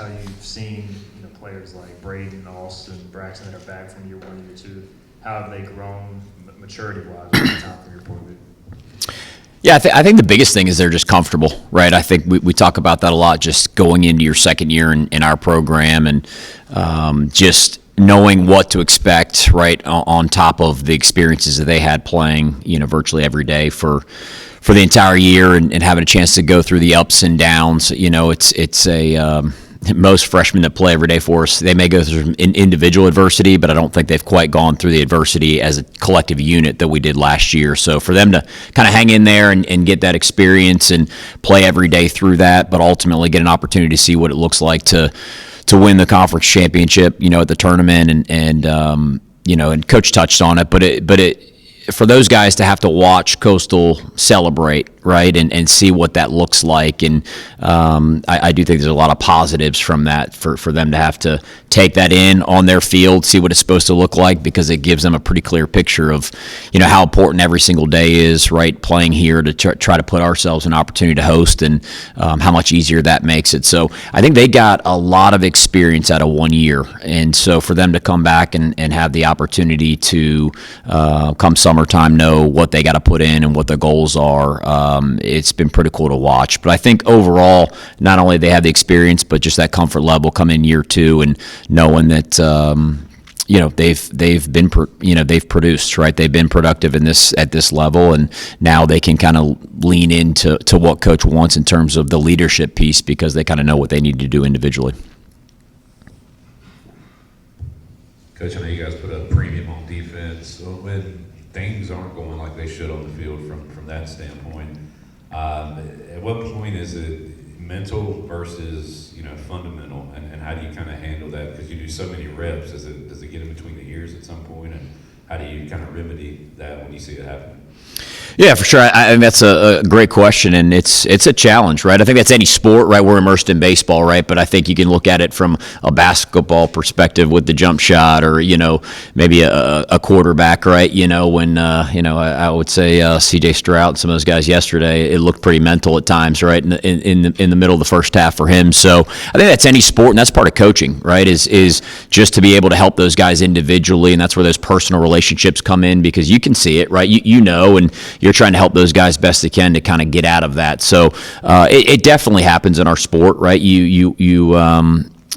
how you've seen players like Braden, Austin, Braxton that are back from year 1, year 2. How have they grown maturity-wise over the time from your point of view? Yeah, I think the biggest thing is they're just comfortable, right? I think we talk about that a lot, just going into your second year in our program and just knowing what to expect, right, on top of the experiences that they had playing, virtually every day for the entire year and having a chance to go through the ups and downs. It's a most freshmen that play every day for us, they may go through individual adversity, but I don't think they've quite gone through the adversity as a collective unit that we did last year. So for them to kind of hang in there and get that experience and play every day through that, but ultimately get an opportunity to see what it looks like to win the conference championship, at the tournament, and Coach touched on it, but it for those guys to have to watch Coastal celebrate, right, and see what that looks like, and I do think there's a lot of positives from that for them to have to take that in on their field, see what it's supposed to look like, because it gives them a pretty clear picture of how important every single day is, right, playing here to try to put ourselves in an opportunity to host, and how much easier that makes it. So I think they got a lot of experience out of 1 year, and so for them to come back and have the opportunity to come summertime know what they got to put in and what their goals are, it's been pretty cool to watch. But I think overall, not only they have the experience, but just that comfort level come in year 2 and knowing that they've produced, right? They've been productive at this level, and now they can kind of lean into what Coach wants in terms of the leadership piece, because they kind of know what they need to do individually. Coach, I know you guys put a premium on defense. So when things aren't going like they should on the field from that standpoint, at what point is it mental versus fundamental, and how do you kind of handle that? Because you do so many reps, does it get in between the ears at some point, and how do you kind of remedy that when you see it happen? Yeah, for sure. I think that's a great question, and it's a challenge, right? I think that's any sport, right? We're immersed in baseball, right? But I think you can look at it from a basketball perspective with the jump shot, or maybe a quarterback, right? When I would say C.J. Stroud and some of those guys yesterday, it looked pretty mental at times, right? In the middle of the first half for him. So I think that's any sport, and that's part of coaching, right? Is just to be able to help those guys individually, and that's where those personal relationships come in, because you can see it, right? You know, and you're trying to help those guys best they can to kind of get out of that. So it definitely happens in our sport, right?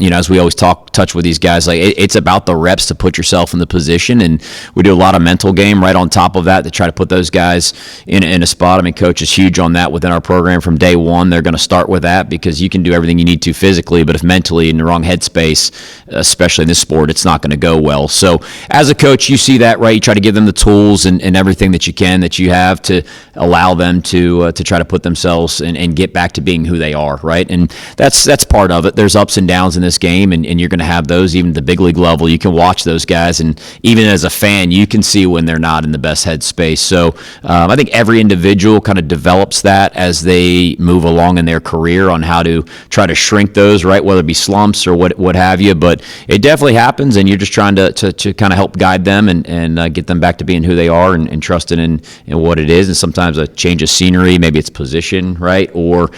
As we always touch with these guys, like it's about the reps to put yourself in the position, and we do a lot of mental game right on top of that to try to put those guys in a spot. I mean, Coach is huge on that within our program from day one. They're going to start with that, because you can do everything you need to physically, but if mentally in the wrong headspace, especially in this sport, it's not going to go well. So as a coach, you see that, right? You try to give them the tools and everything that you have to allow them to try to put themselves and get back to being who they are, right? And that's part of it. There's ups and downs in this game, and you're going to have those even at the big league level. You can watch those guys, and even as a fan, you can see when they're not in the best headspace. So I think every individual kind of develops that as they move along in their career on how to try to shrink those, right? Whether it be slumps or what have you, but it definitely happens, and you're just trying to kind of help guide them and get them back to being who they are and trusting in what it is. And sometimes a change of scenery, maybe it's position, right? Or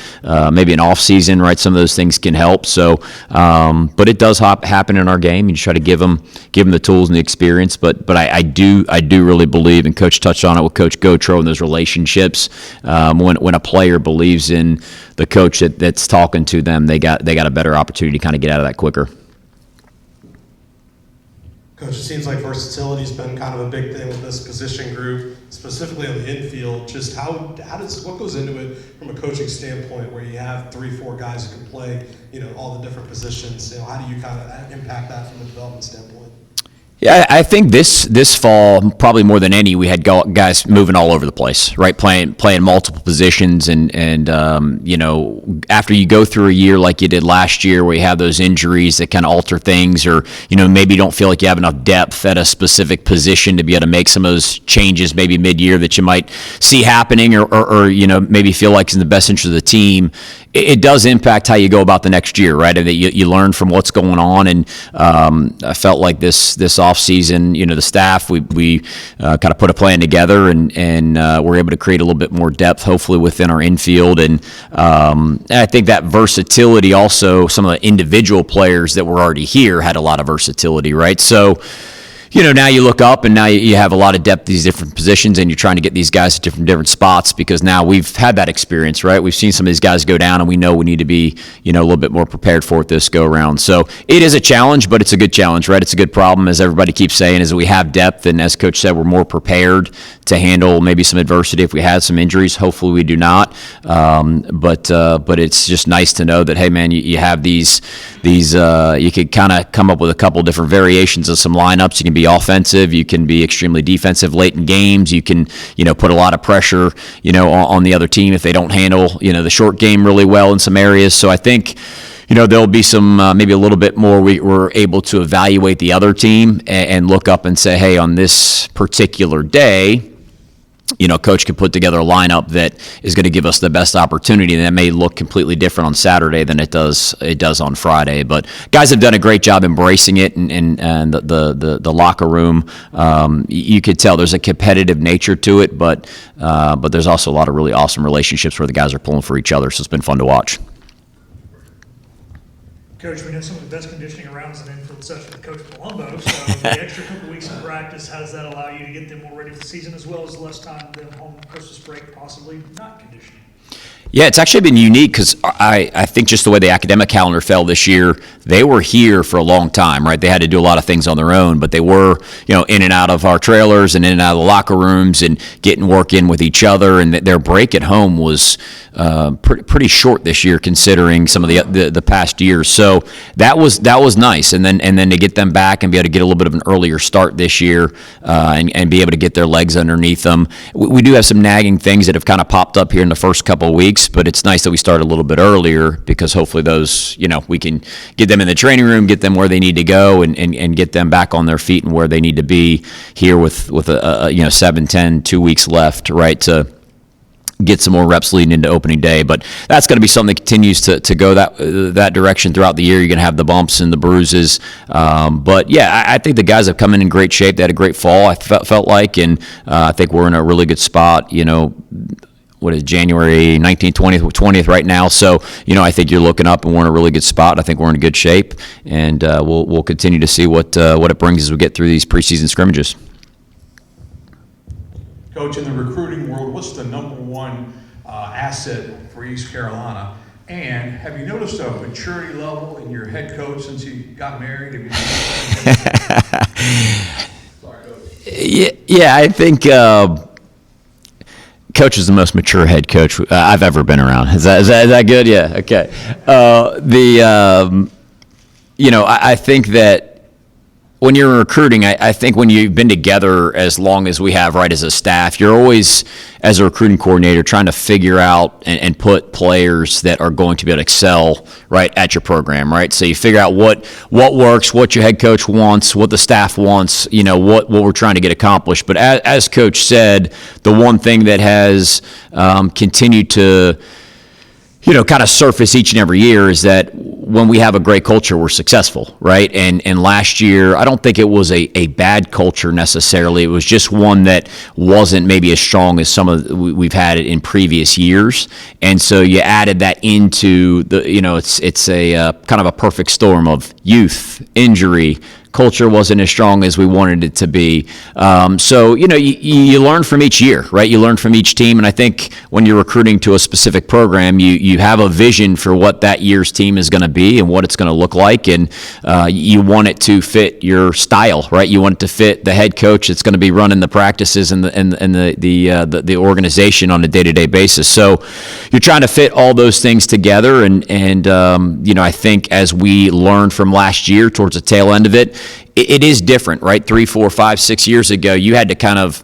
maybe an off season, right? Some of those things can help. So but it does happen in our game. You try to give them the tools and the experience. But I do really believe, and Coach touched on it with Coach Gotro and those relationships. When a player believes in the coach that's talking to them, they got a better opportunity to kind of get out of that quicker. Coach, it seems like versatility's been kind of a big thing with this position group, specifically on the infield. Just what goes into it from a coaching standpoint, where you have 3-4 guys who can play, all the different positions? How do you kind of impact that from a development standpoint? Yeah, I think this fall, probably more than any, we had guys moving all over the place, right? Playing multiple positions, and after you go through a year like you did last year, where you have those injuries that kind of alter things, or maybe you don't feel like you have enough depth at a specific position to be able to make some of those changes maybe mid-year that you might see happening, or maybe feel like it's in the best interest of the team. It does impact how you go about the next year, right? And that you learn from what's going on, and I felt like this off off season, the staff, we kind of put a plan together and we're able to create a little bit more depth, hopefully within our infield. And I think that versatility also, some of the individual players that were already here had a lot of versatility, right? So, now you look up and now you have a lot of depth at these different positions, and you're trying to get these guys to different spots because now we've had that experience, right? We've seen some of these guys go down, and we know we need to be, a little bit more prepared for it this go around. So it is a challenge, but it's a good challenge, right? It's a good problem, as everybody keeps saying, is we have depth, and as Coach said, we're more prepared to handle maybe some adversity if we had some injuries. Hopefully we do not. But it's just nice to know that, hey man, you have these you could kind of come up with a couple different variations of some lineups. You can be offensive, you can be extremely defensive late in games, you can put a lot of pressure on the other team if they don't handle the short game really well in some areas. So I think there'll be some maybe a little bit more we're able to evaluate the other team and look up and say, hey, on this particular day, Coach can put together a lineup that is going to give us the best opportunity, and that may look completely different on Saturday than it does on Friday. But guys have done a great job embracing it, and the locker room. You could tell there's a competitive nature to it, but there's also a lot of really awesome relationships where the guys are pulling for each other. So it's been fun to watch. Coach, we know some of the best conditioning rounds in Infield session with Coach Palumbo, so the extra couple weeks of practice, how does that allow you to get them more ready for the season, as well as less time with them home Christmas break, possibly not conditioning? Yeah, it's actually been unique because I think just the way the academic calendar fell this year, they were here for a long time, right? They had to do a lot of things on their own, but they were, in and out of our trailers and in and out of the locker rooms and getting work in with each other. And their break at home was pretty short this year, considering some of the past years. So that was nice. And then to get them back and be able to get a little bit of an earlier start this year and be able to get their legs underneath them. We do have some nagging things that have kind of popped up here in the first couple of weeks, but it's nice that we start a little bit earlier because hopefully those, we can get them in the training room, get them where they need to go, and get them back on their feet and where they need to be here with a 7, 10, 2 weeks left, right, to get some more reps leading into opening day. But that's going to be something that continues to go that direction throughout the year. You're going to have the bumps and the bruises. But yeah, I think the guys have come in great shape. They had a great fall, I felt like, and I think we're in a really good spot, what is January 19th, 20th right now. So, I think you're looking up and we're in a really good spot. I think we're in good shape, and we'll continue to see what it brings as we get through these preseason scrimmages. Coach, in the recruiting world, what's the number one asset for East Carolina? And have you noticed a maturity level in your head coach since you got married? Sorry, Coach. Yeah, I think Coach is the most mature head coach I've ever been around. Is that good? Yeah. Okay. I think that when you're recruiting, I think when you've been together as long as we have, right, as a staff, you're always, as a recruiting coordinator, trying to figure out and put players that are going to be able to excel, right, at your program, right? So you figure out what works, what your head coach wants, what the staff wants, what we're trying to get accomplished. But as Coach said, the one thing that has continued to kind of surface each and every year is that when we have a great culture, we're successful, right? And last year, I don't think it was a bad culture necessarily. It was just one that wasn't maybe as strong as some of we've had it in previous years. And so you added that into the, it's a kind of a perfect storm of youth, injury, culture wasn't as strong as we wanted it to be. So, you learn from each year, right? You learn from each team. And I think when you're recruiting to a specific program, you have a vision for what that year's team is going to be and what it's going to look like. And you want it to fit your style, right? You want it to fit the head coach that's going to be running the practices and the organization on a day-to-day basis. So you're trying to fit all those things together. And I think as we learned from last year towards the tail end of it, it is different, right? 3, 4, 5, 6 years ago, you had to kind of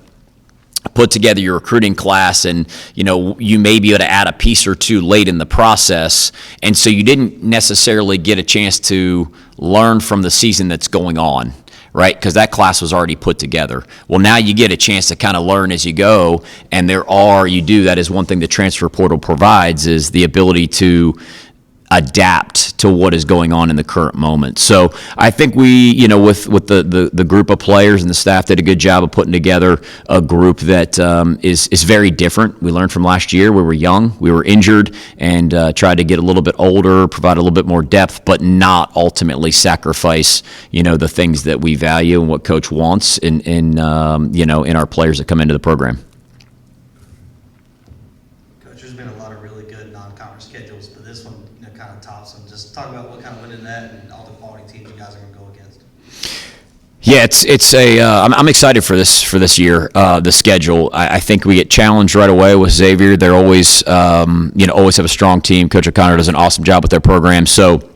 put together your recruiting class, and you may be able to add a piece or two late in the process, and so you didn't necessarily get a chance to learn from the season that's going on, right? Because that class was already put together. Well, now you get a chance to kind of learn as you go, and that is one thing the transfer portal provides, is the ability to adapt to what is going on in the current moment. So I think we, with the group of players and the staff did a good job of putting together a group that is very different. We learned from last year. We were young, we were injured, and tried to get a little bit older, provide a little bit more depth, but not ultimately sacrifice, the things that we value and what Coach wants in our players that come into the program. There's been a lot of really good non-conference schedules, but this one, kind of tops them. Just talk about what kind of went in that and all the quality teams you guys are going to go against. Yeah, I'm excited for this year. The schedule. I think we get challenged right away with Xavier. They're always always have a strong team. Coach O'Connor does an awesome job with their program. So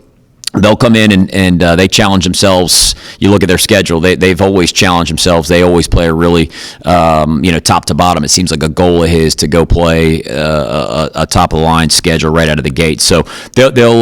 they'll come in and they challenge themselves. You look at their schedule; they've always challenged themselves. They always play a really, top to bottom. It seems like a goal of his to go play a top of the line schedule right out of the gate. So they'll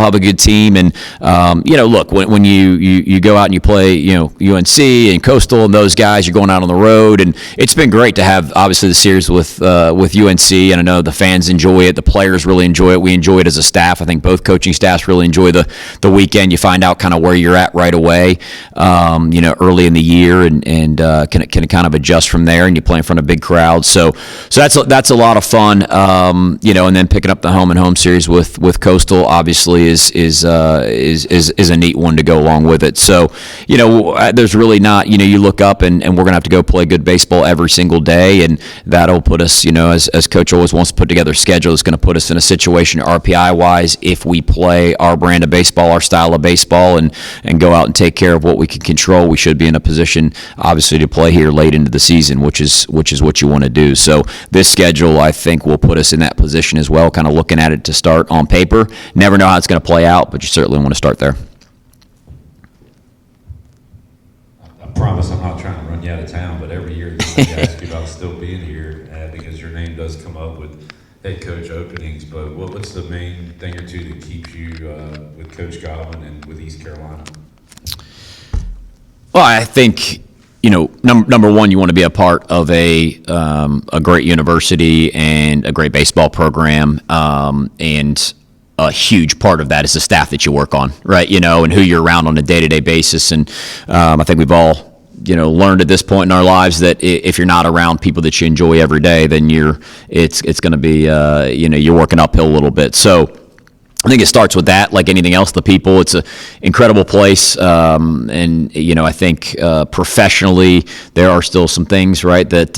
have a good team. And look, when you go out and you play, UNC and Coastal and those guys, you're going out on the road, and it's been great to have obviously the series with UNC. And I know the fans enjoy it, the players really enjoy it. We enjoy it as a staff. I think both coaching staffs really enjoy the weekend. You find out kind of where you're at right away, early in the year, and can kind of adjust from there, and you play in front of big crowds. So that's a lot of fun, and then picking up the home series with Coastal obviously is a neat one to go along with it. So there's really not, you look up and we're gonna have to go play good baseball every single day, and that'll put us, as Coach always wants to put together a schedule, it's gonna put us in a situation RPI wise, if we play our brand of baseball, our style of baseball, and go out and take care of what we can control, we should be in a position, obviously, to play here late into the season, which is what you want to do. So this schedule, I think, will put us in that position as well, kind of looking at it to start on paper. Never know how it's going to play out, but you certainly want to start there. I promise I'm not trying to run you out of town, but every year I ask you about still being here because your name does come up with head coach openings. But what's the main thing or two that keeps you with Coach Godwin and with East Carolina? Well, I think number one, you want to be a part of a great university and a great baseball program, and a huge part of that is the staff that you work on, right? And who you're around on a day-to-day basis. And I think we've all learned at this point in our lives that if you're not around people that you enjoy every day, then it's going to be you're working uphill a little bit. So I think it starts with that, like anything else, the people. It's an incredible place, and I think professionally there are still some things, right, that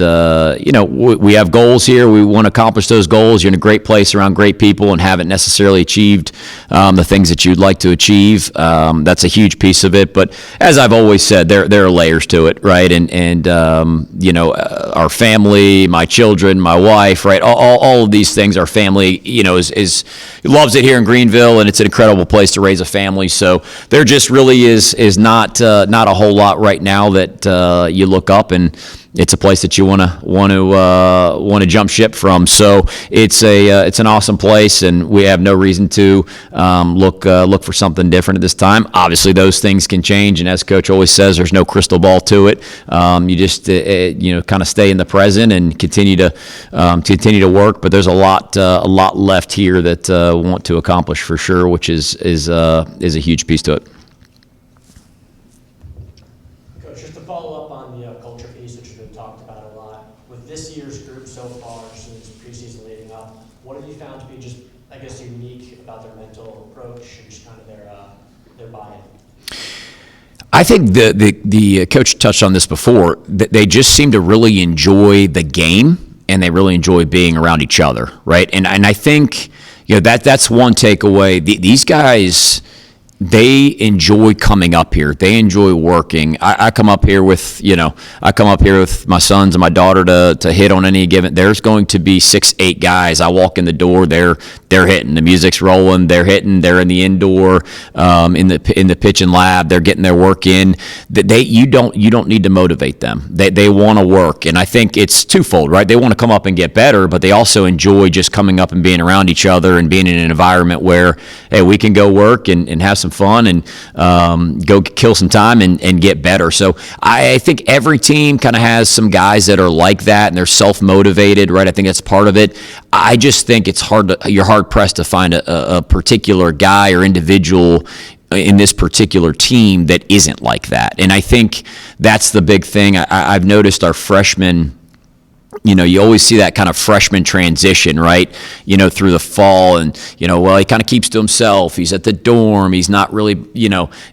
we have goals here. We want to accomplish those goals. You're in a great place around great people and haven't necessarily achieved the things that you'd like to achieve. That's a huge piece of it. But as I've always said, there are layers to it, right? And our family, my children, my wife, right? All of these things, our family, is loves it here in Greenville, and it's an incredible place to raise a family. So there just really is not a whole lot right now that you look up, and it's a place that you want to jump ship from. So it's an awesome place, and we have no reason to look for something different at this time. Obviously, those things can change, and as Coach always says, there's no crystal ball to it. You just kind of stay in the present and continue to work. But there's a lot left here that we want to accomplish for sure, which is a huge piece to it. Coach, just to follow up on the culture piece, which has been talked about a lot, with this year's group so far, since preseason leading up, what have you found to be just, I guess, unique about their mental approach and just kind of their buy-in? I think the coach touched on this before. They just seem to really enjoy the game, and they really enjoy being around each other, right? And I think that's one takeaway. These guys, they enjoy coming up here. They enjoy working. I come up here with my sons and my daughter to hit on any given. There's going to be 6-8 guys. I walk in the door, they're hitting. The music's rolling. They're hitting. They're in the indoor, in the pitching lab. They're getting their work in. You don't need to motivate them. They want to work, and I think it's twofold, right? They want to come up and get better, but they also enjoy just coming up and being around each other and being in an environment where, hey, we can go work and have some some fun and go kill some time and get better. So I think every team kind of has some guys that are like that and they're self-motivated, right? I think that's part of it. I just think you're hard pressed to find a particular guy or individual in this particular team that isn't like that. And I think that's the big thing. I've noticed our freshmen, you always see that kind of freshman transition, right? Through the fall and, well, he kind of keeps to himself. He's at the dorm. He's not really,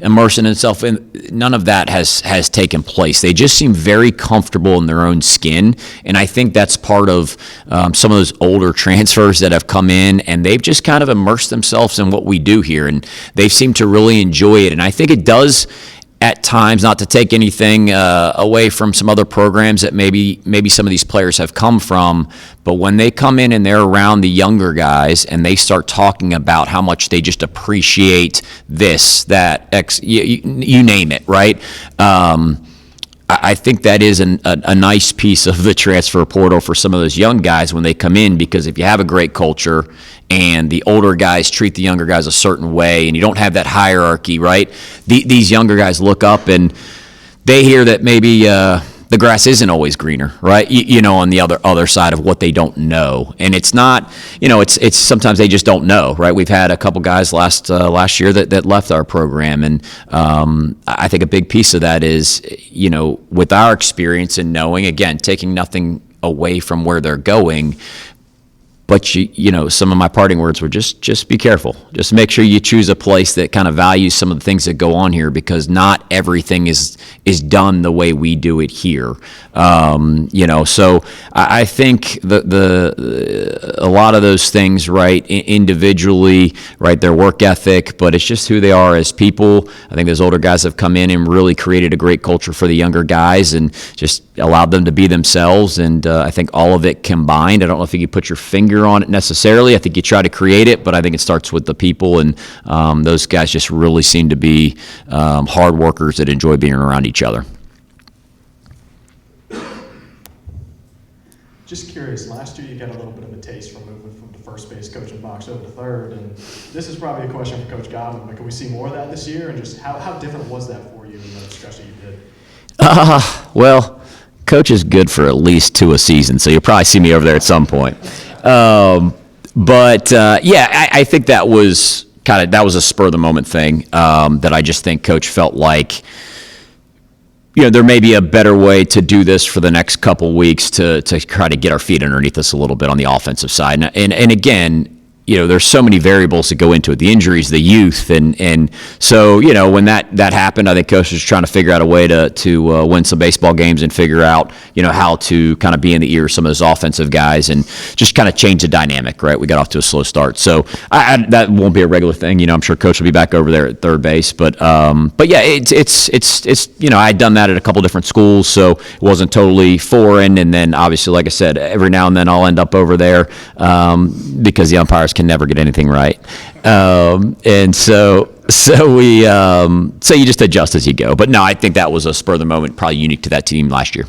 immersing himself in. None of that has taken place. They just seem very comfortable in their own skin. And I think that's part of some of those older transfers that have come in and they've just kind of immersed themselves in what we do here. And they seem to really enjoy it. And I think it does, at times, not to take anything away from some other programs that maybe some of these players have come from, but when they come in and they're around the younger guys and they start talking about how much they just appreciate this, that, you name it, right? I think that is a nice piece of the transfer portal for some of those young guys when they come in, because if you have a great culture and the older guys treat the younger guys a certain way and you don't have that hierarchy, right? These younger guys look up and they hear that maybe the grass isn't always greener, right? On the other side of what they don't know. And it's not, it's sometimes they just don't know, right? We've had a couple guys last year that left our program. And I think a big piece of that is, with our experience and knowing, again, taking nothing away from where they're going, but some of my parting words were just be careful. Just make sure you choose a place that kind of values some of the things that go on here, because not everything is done the way we do it here. So I think a lot of those things, right, individually, right, their work ethic, but it's just who they are as people. I think those older guys have come in and really created a great culture for the younger guys and just allowed them to be themselves. And I think all of it combined, I don't know if you could put your finger on it necessarily. I think you try to create it, but I think it starts with the people, and those guys just really seem to be hard workers that enjoy being around each other. Just curious, last year you got a little bit of a taste from moving from the first base coaching box over to third, and this is probably a question for Coach Godwin, but can we see more of that this year, and just how different was that for you in the stretch that you did? Well, Coach is good for at least 2 a season, so you'll probably see me over there at some point. I think that was a spur of the moment thing that I just think Coach felt like, there may be a better way to do this for the next couple weeks to try to get our feet underneath us a little bit on the offensive side. And again, there's so many variables that go into it, the injuries, the youth. And so, when that happened, I think Coach was trying to figure out a way to win some baseball games and figure out, how to kind of be in the ear of some of those offensive guys and just kind of change the dynamic, right? We got off to a slow start. So that won't be a regular thing. I'm sure Coach will be back over there at third base. But yeah, it's I'd done that at a couple different schools, so it wasn't totally foreign. And then obviously, like I said, every now and then I'll end up over there because the umpires can never get anything right. And so you just adjust as you go. But no, I think that was a spur of the moment, probably unique to that team last year.